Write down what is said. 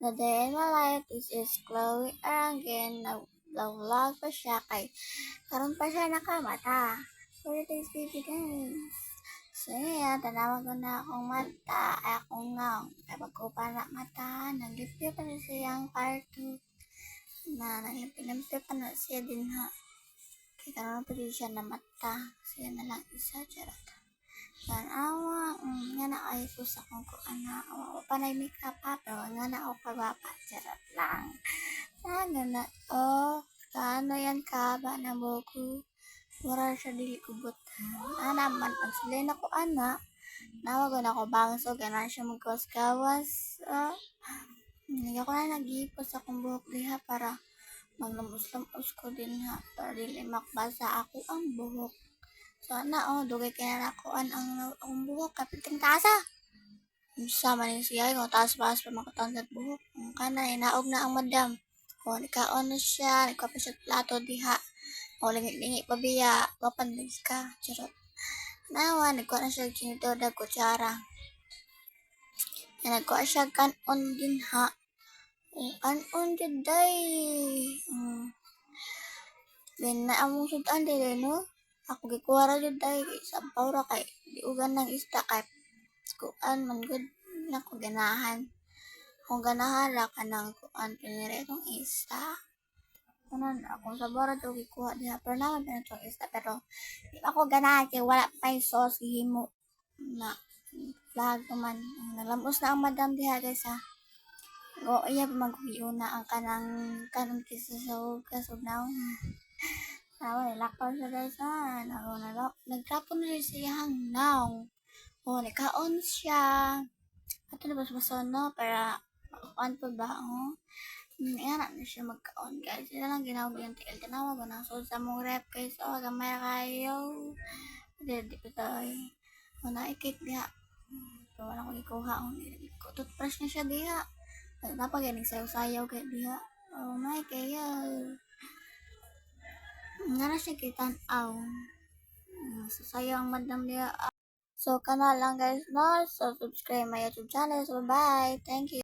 The day in my life, this is Chloe Arangin. Nag-vlog pa siya kay karon pa siya nakamata. For this baby guys. So yan, tanawag ko na akong mata. Ay akong ngaw. Ay pagkupa na mata. Naglipyo pa na siyang parto. Naglipyo pa na siya din ha. Kaya karon pa siya na mata. Siya na lang isa. Charot. Yan, awa, nga na ay ko sa kung ana, awa pa na makeup pa, pero nga na ako pagwapa, charot lang. Nga na, kaano yan ka ba na buko? Mura siya dili kubot. Naman, pag silay na ko ana, nawagan ako bangso, gana siya magkawas-kawas. Hindi ako na nag-ipos akong buhok diha para maglamos-lamos ko din ha, para dili makbasa ako ang buhok. So, dugay kaya nakuan ang buhok, kapiting tasa. Isa man yung siya, kung taas-taas pa makatansat buhok. Ang kanay, naog na ang madam. O, nikaon na siya, nagkapa siya plato diha. O, lingi-lingi pa biya, wapandig ka, charot. Nawa, nagkuha na siya kinito, kutsara. Nagkuha siya kanon din ha. Kanon din day. Then, naamong sudan din, no? Ako gikuwara jud day sa paura kay diugan ng isda kay kuan man gud nako ganahan. Kung ganahan ra kanang kuan pinire tong isda. Kunan ako sa bara to gikuha diha pero naman na tong isda pero di ako ganahan kay wala pa sauce himo na lag man. Nalamos na ang madam diha guys ha. Go iya pa magkuuna ang kanang kanon kisa sa kasog na. Lakaw siya guys ha. Nagtapon na siya hangnaw. Nakaon siya. Ato na bas-baso no. Para makakuan po ba Ayan na siya magkaon guys. Sila lang ginawag yung tiil. Tinawag ko na. So sa mong rep guys. Gamay kayo. Hindi pa tayo. Naikik diha. So wala ko ikuha. Toothbrush na siya diha. Napagaling sayaw-sayaw kaya diha. My kaya. Nga na siya kitanaw. So, sayo ang madam niya. So, kana lang guys, no? So, subscribe my YouTube channel. So, bye. Thank you.